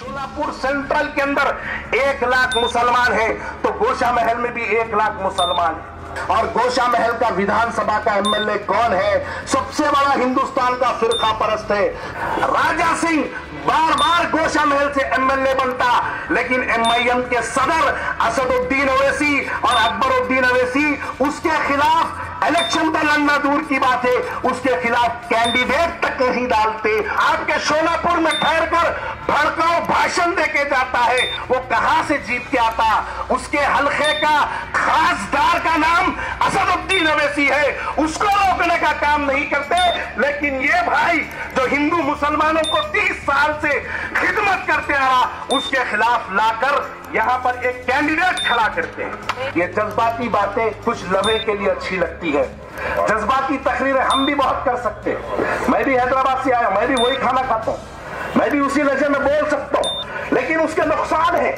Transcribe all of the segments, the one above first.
Solapur central के अंदर 1 लाख मुसलमान हैं, तो गोशा महल में भी 1 लाख मुसलमान हैं। और गोशा महल का विधानसभा का एमएलए कौन है? सबसे बड़ा हिंदुस्तान का फिरका परस्त है राजा सिंह। बार बार गोशा महल से एमएलए बनता, लेकिन एमआईएम के सदर असदुद्दीन ओवैसी और अकबरुद्दीन ओवैसी उसके खिलाफ इलेक्शन में लड़ना दूर की बात है, उसके खिलाफ कैंडिडेट तक नहीं डालते। आपके शोलापुर में ठहर कर भड़काऊ भाषण देके जाता है, वो कहां से जीत के आता? उसके हल्के का खासदार का नाम असदुद्दीन ओवैसी है, उसको रोकने का काम नहीं करते। लेकिन ये भाई जो हिंदू मुसलमानों को 30 साल से खिदमत करते आ रहा, उसके खिलाफ लाकर यहां पर एक कैंडिडेट खड़ा करते हैं। ये जज्बाती बातें कुछ लम्हे के लिए अच्छी लगती है, जज्बाती तकरीरें हम भी बहुत कर सकते हैं। मैं भी हैदराबाद से आया, मैं भी वही खाना खाता हूं, मैं भी उसी लहजे में बोल सकता हूं, लेकिन उसके नुकसान है,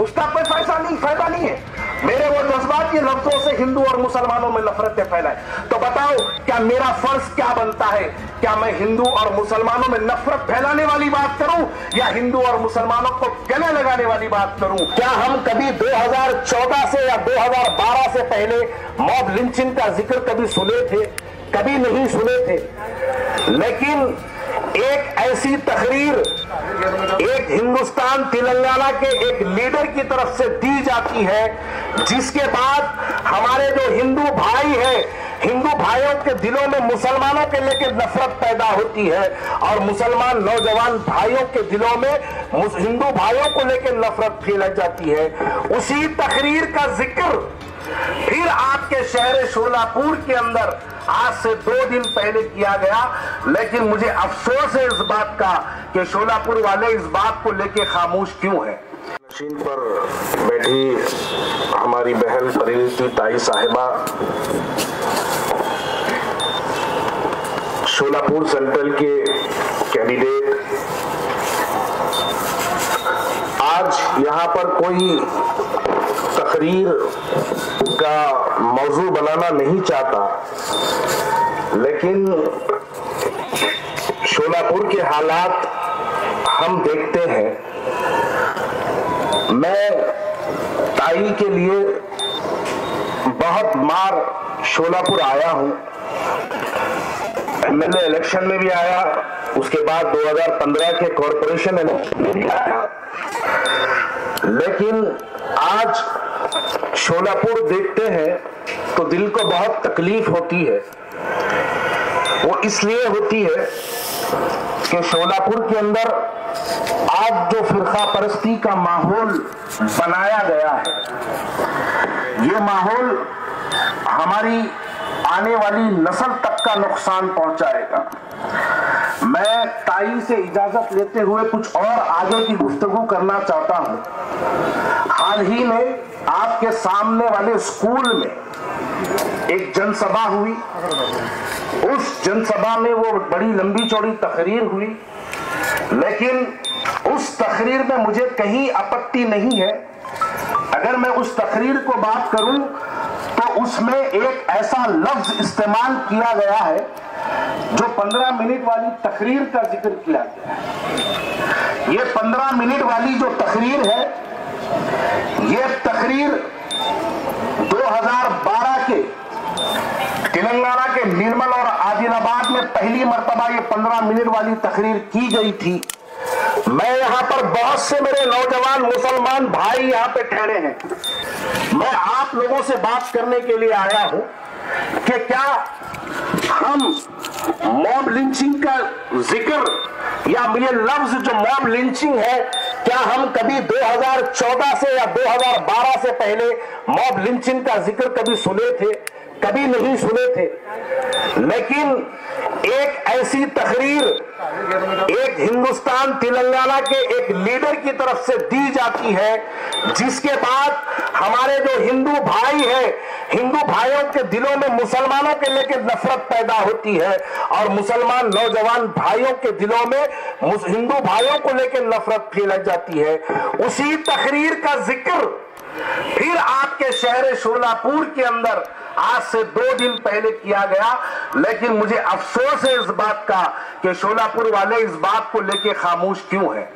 उसका कोई फायदा नहीं है। मेरे वो जज्बात के लफ्जों से हिंदू और मुसलमानों में नफरतें फैलाए, तो बताओ क्या मेरा फर्ज क्या बनता है? क्या मैं हिंदू और मुसलमानों में नफरत फैलाने वाली बात करूं, या हिंदू और मुसलमानों को गले लगाने वाली बात करूं? क्या हम कभी 2014 से या 2012 से पहले मॉब लिंचिंग का जिक्र कभी सुने थे? कभी नहीं सुने थे। लेकिन एक ऐसी तकरीर एक हिंदुस्तान तेलंगाना के एक लीडर की तरफ से दी जाती है, जिसके बाद हमारे जो हिंदू भाई हैं, हिंदू भाइयों के दिलों में मुसलमानों के लेकर नफरत पैदा होती है, और मुसलमान नौजवान भाइयों के दिलों में हिंदू भाइयों को लेकर नफरत फैलाई जाती है। उसी तकरीर का जिक्र फिर आपके शहर शोलापुर के अंदर आज से 2 दिन पहले किया गया। लेकिन मुझे अफसोस है इस बात का कि शोलापुर वाले इस बात को लेकर खामोश क्यों हैं। मशीन पर बैठी हमारी बहन परिणीति ताई साहिबा शोलापुर सेंट्रल के कैंडिडेट आज यहाँ पर कोई तकरीर का मौजू बनाना नहीं चाहता, लेकिन शोलापुर के हालात हम देखते हैं। मैं ताई के लिए बहुत बार शोलापुर आया हूं, एमएलए इलेक्शन में भी आया, उसके बाद 2015 के कॉरपोरेशन इलेक्शन में भी आया, लेकिन आज शोलापुर देखते हैं तो दिल को बहुत तकलीफ होती है। वो इसलिए होती है कि शोलापुर के अंदर आज जो फिरका परस्ती का माहौल बनाया गया है, ये माहौल हमारी आने वाली नस्ल तक का नुकसान पहुंचाएगा। मैं ताई से इजाजत लेते हुए कुछ और आगे की गुफ्तगू करना चाहता हूं। हाल ही में आपके सामने वाले स्कूल में एक जनसभा हुई, उस जनसभा में वो बड़ी लंबी चौड़ी तकरीर हुई, लेकिन उस तकरीर में मुझे कहीं आपत्ति नहीं है। अगर मैं उस तकरीर को बात करूं तो उसमें एक ऐसा लफ्ज इस्तेमाल किया गया है जो 15 मिनट वाली तकरीर का जिक्र किया गया है। ये 15 मिनट वाली जो तकरीर है, ये तकरीर 2012 के तेलंगाना के निर्मल और आदिलाबाद में पहली मर्तबा ये 15 मिनट वाली तकरीर की गई थी। मैं यहाँ पर बहुत से मेरे नौजवान मुसलमान भाई यहाँ पे ठहरे हैं। मैं आप लोगों से बात करने के लिए आया हूँ कि क्या हम मॉब लिंचिंग का जिक्र या ये लफ्ज जो मॉब लिंचिंग है, क्या हम कभी 2014 से या 2012 से पहले मॉब लिंचिंग का जिक्र कभी सुने थे? कभी नहीं सुने थे। लेकिन एक ऐसी तकरीर एक हिंदुस्तान तेलंगाना के एक लीडर की तरफ से दी जाती है, जिसके बाद हमारे जो हिंदू भाई हैं, हिंदू भाइयों के दिलों में मुसलमानों के लेकर नफरत पैदा होती है, और मुसलमान नौजवान भाइयों के दिलों में हिंदू भाइयों को लेकर नफरत फैलाई जाती है। उसी तकरीर का जिक्र फिर आपके शहर शोलापुर के अंदर आज से 2 दिन पहले किया गया। लेकिन मुझे अफसोस है इस बात का कि शोलापुर वाले इस बात को लेकर खामोश क्यों हैं।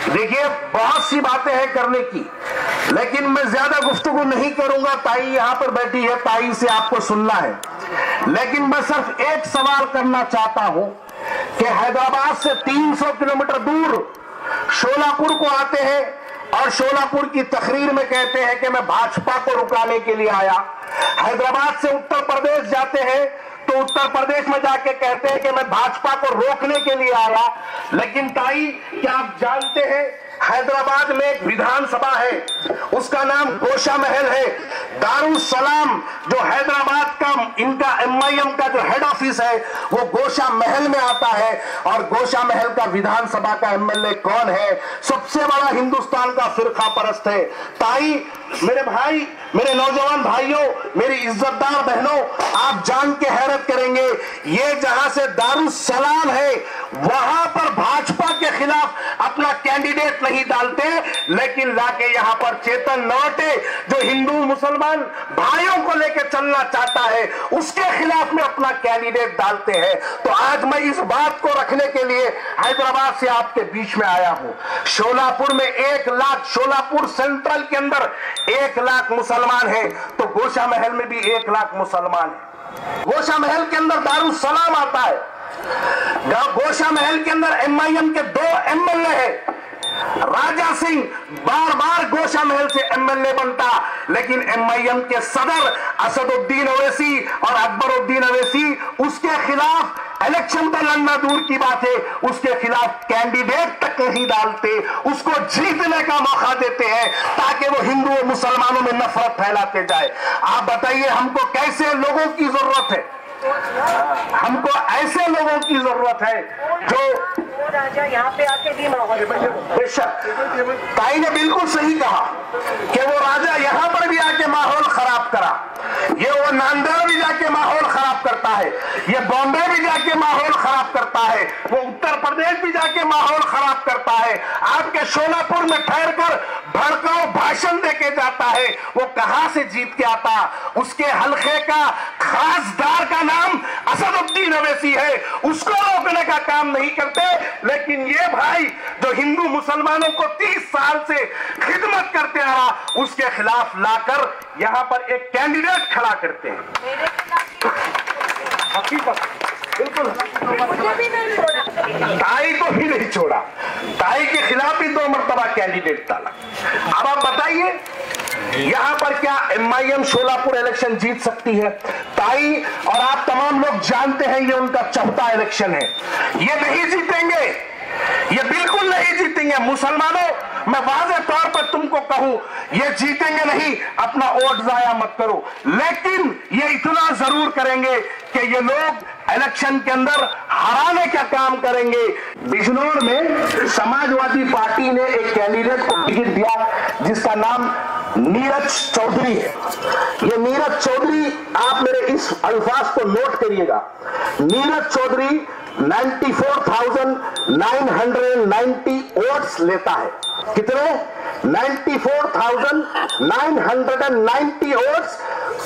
देखिए, बहुत सी बातें हैं करने की, लेकिन मैं ज्यादा गुफ्तगू नहीं करूंगा। ताई यहां पर बैठी है, ताई से आपको सुनना है, लेकिन मैं सिर्फ एक सवाल करना चाहता हूं कि हैदराबाद से 300 किलोमीटर दूर शोलापुर को आते हैं और शोलापुर की तकरीर में कहते हैं कि मैं भाजपा को रुकाने के लिए आया। हैदराबाद से उत्तर प्रदेश जाते हैं तो उत्तर प्रदेश में जाके कहते हैं कि मैं भाजपा को रोकने के लिए आया। लेकिन ताई, क्या आप जानते हैं हैदराबाद में एक विधानसभा है, उसका नाम गोशा महल है। दारुस सलाम जो हैदराबाद का इनका MIM का जो हेड ऑफिस है वो गोशा महल में आता है। और गोशा महल का विधानसभा का MLA कौन है? सबसे बड़ा हिंदुस्तान का फिरका परस्त है। ताई, मेरे भाई, मेरे नौजवान भाइयों, मेरी इज्जतदार बहनों, आप जान के हैरत करेंगे, ये जहां से दारुस सलाम है वहां पर भाजपा के खिलाफ अपना कैंडिडेट नहीं डालते, लेकिन लाके यहां पर चेतन नवटे जो हिंदू मुसलमान भाइयों को लेकर चलना चाहता है उसके खिलाफ में अपना कैंडिडेट डालते हैं। तो आज मैं इस बात को रखने के लिए हैदराबाद से आपके बीच में आया हूं। शोलापुर में 1 लाख, शोलापुर सेंट्रल के अंदर 1 लाख मुसलमान है, तो गोशा महल में भी 1 लाख मुसलमान है। गोशा महल के अंदर दारुस सलाम आता है। गोशा महल के अंदर MIM के 2 MLA है। राजा सिंह बार बार गोशा महल से MLA बनता, लेकिन MIM के सदर असदुद्दीन ओवैसी और अकबरुद्दीन ओवैसी उसके खिलाफ इलेक्शन पर लड़ना दूर की बात है, उसके खिलाफ कैंडिडेट तक नहीं डालते, उसको जीतने का मौका देते हैं ताकि वो हिंदू और मुसलमानों में नफरत फैलाते जाए। आप बताइए, हमको कैसे लोगों की जरूरत है? हमको ऐसे लोगों की जरूरत है जो राजा यहाँ पे आके भी माहौल। बेशक ताई ने बिल्कुल सही कहा कि वो राजा यहाँ पर भी आके माहौल खराब करा, ये वो नांदेड़ भी जाके माहौल खराब करता है, ये बॉम्बे भी जाके माहौल खराब करता है, वो उत्तर प्रदेश भी जाके माहौल खराब करता है, आपके शोलापुर में ठहर कर भड़काऊ भाषण देके जाता है। वो कहां से जीत के आता? उसके हल्के का खासदार का नाम असदुद्दीन ओवैसी है, उसको रोकने का काम नहीं करते। लेकिन ये भाई जो हिंदू मुसलमानों को 30 साल से खिदमत करते आ रहा, उसके खिलाफ लाकर यहां पर एक कैंडिडेट खड़ा करते हैं। हकीकत बिल्कुल ताई को भी नहीं छोड़ा, ताई के खिलाफ ही 2 मरतबा कैंडिडेट डाला। अब आप बताइए, यहां पर क्या MIM शोलापुर इलेक्शन जीत सकती है? ताई और आप तमाम लोग जानते हैं ये उनका चौथा इलेक्शन है, ये नहीं जीतेंगे, ये बिल्कुल नहीं जीतेंगे। मुसलमानों, मैं वाज़ेह तौर पर तुमको कहूं, ये जीतेंगे नहीं, अपना वोट जाया मत करो, लेकिन ये इतना जरूर करेंगे कि ये लोग इलेक्शन के अंदर हराने का काम करेंगे। बिजनौर में समाजवादी पार्टी ने एक कैंडिडेट को टिकट दिया जिसका नाम नीरज चौधरी है। ये नीरज चौधरी, आप मेरे इस अल्फाज को नोट करिएगा, नीरज चौधरी 94,990 वोट्स लेता है। कितने? 94,990 वोट्स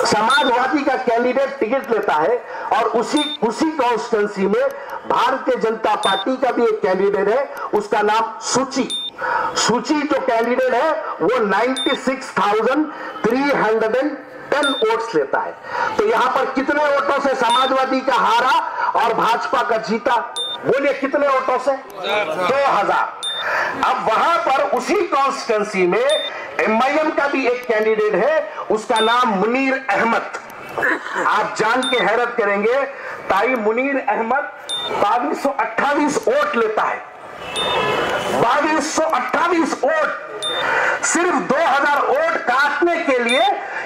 समाजवादी का कैंडिडेट टिकट लेता है। और उसी कॉन्स्टिट्यूंसी में भारतीय जनता पार्टी का भी एक कैंडिडेट है, उसका नाम सूची जो कैंडिडेट है वो 96,310 वोट्स लेता है। तो यहां पर कितने वोटों से समाजवादी का हारा और भाजपा का जीता? बोलिए कितने वोटों से? 2000। अब वहां पर उसी कॉन्स्टिट्यूंसी में MIM का भी एक कैंडिडेट है, उसका नाम मुनीर अहमद। आप जान के हैरत करेंगे ताई, मुनीर अहमद 2228 वोट लेता है। 2228 वोट, सिर्फ 2000 वोट काटने के लिए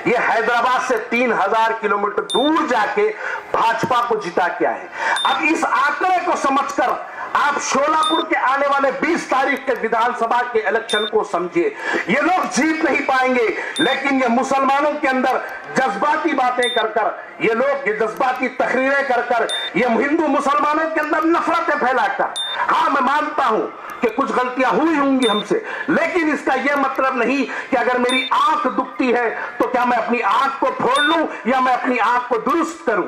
ये हैदराबाद से 3000 किलोमीटर दूर जाके भाजपा को जिता के आए। अब इस आंकड़े को समझकर आप शोलापुर के आने वाले 20 तारीख के विधानसभा के इलेक्शन को समझिए। ये लोग जीत नहीं पाएंगे, लेकिन ये मुसलमानों के अंदर जज्बाती बातें कर कर, ये लोग ये जज्बाती तकरीरें कर कर, ये हिंदू मुसलमानों के अंदर नफरतें फैलाकर, हाँ मैं मानता हूं कि कुछ गलतियां हुई होंगी हमसे, लेकिन इसका यह मतलब नहीं कि अगर मेरी आंख दुखती है तो क्या मैं अपनी आंख को फोड़ लूं या मैं अपनी आंख को दुरुस्त करूं।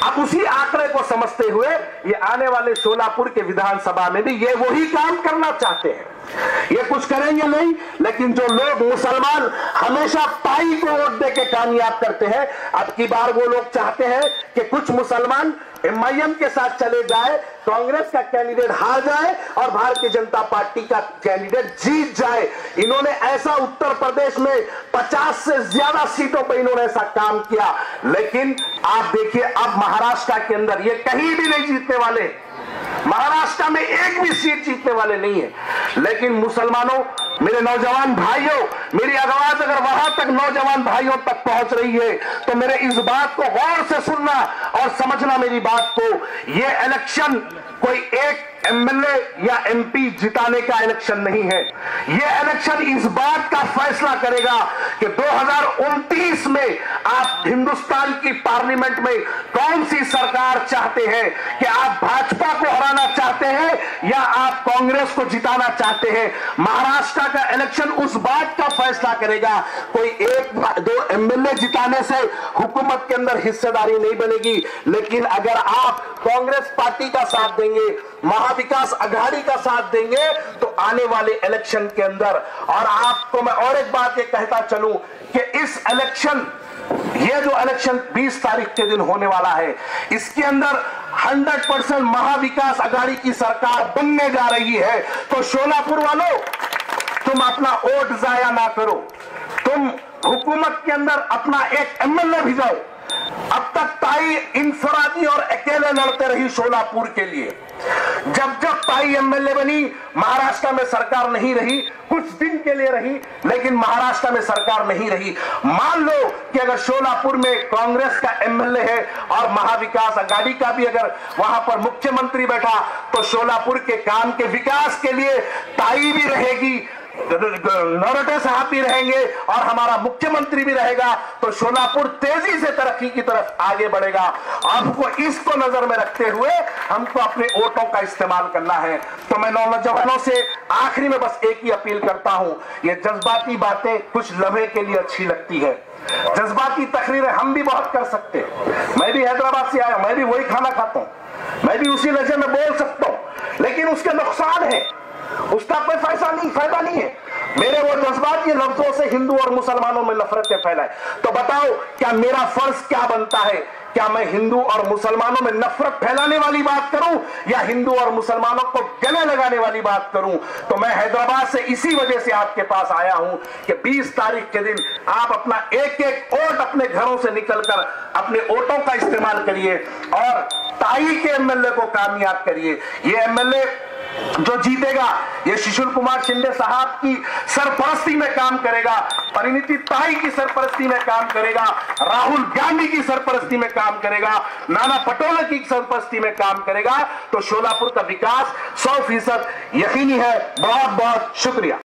अब उसी आंकड़े को समझते हुए ये आने वाले शोलापुर के विधानसभा में भी ये वही काम करना चाहते हैं। ये कुछ करेंगे नहीं, लेकिन जो लोग मुसलमान हमेशा ताई को वोट देके कामयाब करते हैं, अब की बार वो लोग चाहते हैं कि कुछ मुसलमान एमआईएम के साथ चले जाए, कांग्रेस का कैंडिडेट हार जाए और भारतीय जनता पार्टी का कैंडिडेट जीत जाए। इन्होंने ऐसा उत्तर प्रदेश में 50 से ज्यादा सीटों पर इन्होंने ऐसा काम किया, लेकिन आप देखिए अब महाराष्ट्र के अंदर ये कहीं भी नहीं जीतने वाले, महाराष्ट्र में एक भी सीट जीतने वाले नहीं है। लेकिन मुसलमानों, मेरे नौजवान भाइयों, मेरी आवाज अगर वहां तक नौजवान भाइयों तक पहुंच रही है तो मेरे इस बात को गौर से सुनना और समझना मेरी बात को। ये इलेक्शन कोई एक एमएलए या एमपी जिताने का इलेक्शन नहीं है। यह इलेक्शन इस बात का फैसला करेगा कि 2029 में आप हिंदुस्तान की पार्लियामेंट में कौन सी सरकार चाहते हैं, कि आप भाजपा को हराना चाहते हैं या आप कांग्रेस को जिताना चाहते हैं। महाराष्ट्र का इलेक्शन उस बात का फैसला करेगा। कोई एक दो एमएलए जिताने से हुकूमत के अंदर हिस्सेदारी नहीं बनेगी, लेकिन अगर आप कांग्रेस पार्टी का साथ देंगे, महाविकास अघाड़ी का साथ देंगे, तो आने वाले इलेक्शन के अंदर, और आपको मैं और एक बात ये कहता चलूं कि इस इलेक्शन, ये जो इलेक्शन 20 तारीख के दिन होने वाला है, इसके अंदर 100% महाविकास अघाड़ी की सरकार बनने जा रही है। तो शोलापुर वालों, तुम अपना वोट जाया ना करो, तुम हुकूमत के अंदर अपना एक एमएलए भिजाओ। अब तक ताई इंफरादी और अकेले लड़ते रही शोलापुर के लिए। जब जब ताई एमएलए बनी, महाराष्ट्र में सरकार नहीं रही, कुछ दिन के लिए रही, लेकिन महाराष्ट्र में सरकार नहीं रही। मान लो कि अगर शोलापुर में कांग्रेस का एमएलए है और महाविकास अघाड़ी का भी अगर वहां पर मुख्यमंत्री बैठा, तो शोलापुर के काम के विकास के लिए ताई भी रहेगी, नरोटे साहब भी रहेंगे और हमारा मुख्यमंत्री भी रहेगा, तो शोलापुर तेजी से तरक्की की तरफ आगे बढ़ेगा। हमको इसको नजर में रखते हुए हमको अपने वोटों का इस्तेमाल करना है। तो मैं नौजवानों से आखिरी में बस एक ही अपील करता हूं, ये जज्बाती बातें कुछ लम्हे के लिए अच्छी लगती है, जज्बाती तकरीरें हम भी बहुत कर सकते हैं। मैं भी हैदराबाद से आया, मैं भी वही खाना खाता हूं, मैं भी उसी लहजे में बोल सकता हूं, लेकिन उसके नुकसान है, उसका कोई फायदा नहीं है। मेरे वो जज्बात ये लफ्जों से हिंदू और मुसलमानों में नफरतें फैलाए, तो बताओ क्या मेरा फर्ज क्या बनता है? क्या मैं हिंदू और मुसलमानों में नफरत फैलाने वाली बात करूं या हिंदू और मुसलमानों को गले लगाने वाली बात करूं? तो मैं हैदराबाद से इसी वजह से आपके पास आया हूं कि 20 तारीख के दिन आप अपना एक एक वोट अपने घरों से निकलकर अपने वोटों का इस्तेमाल करिए और ताई के एमएलए को कामयाब करिए। ये एमएलए जो जीतेगा, ये सुशील कुमार शिंदे साहब की सरपरस्ती में काम करेगा, परिणीति ताई की सरपरस्ती में काम करेगा, राहुल गांधी की सरपरस्ती में काम करेगा, नाना पटोले की सरपरस्ती में काम करेगा। तो शोलापुर का विकास 100% यकीनी है। बहुत बहुत शुक्रिया।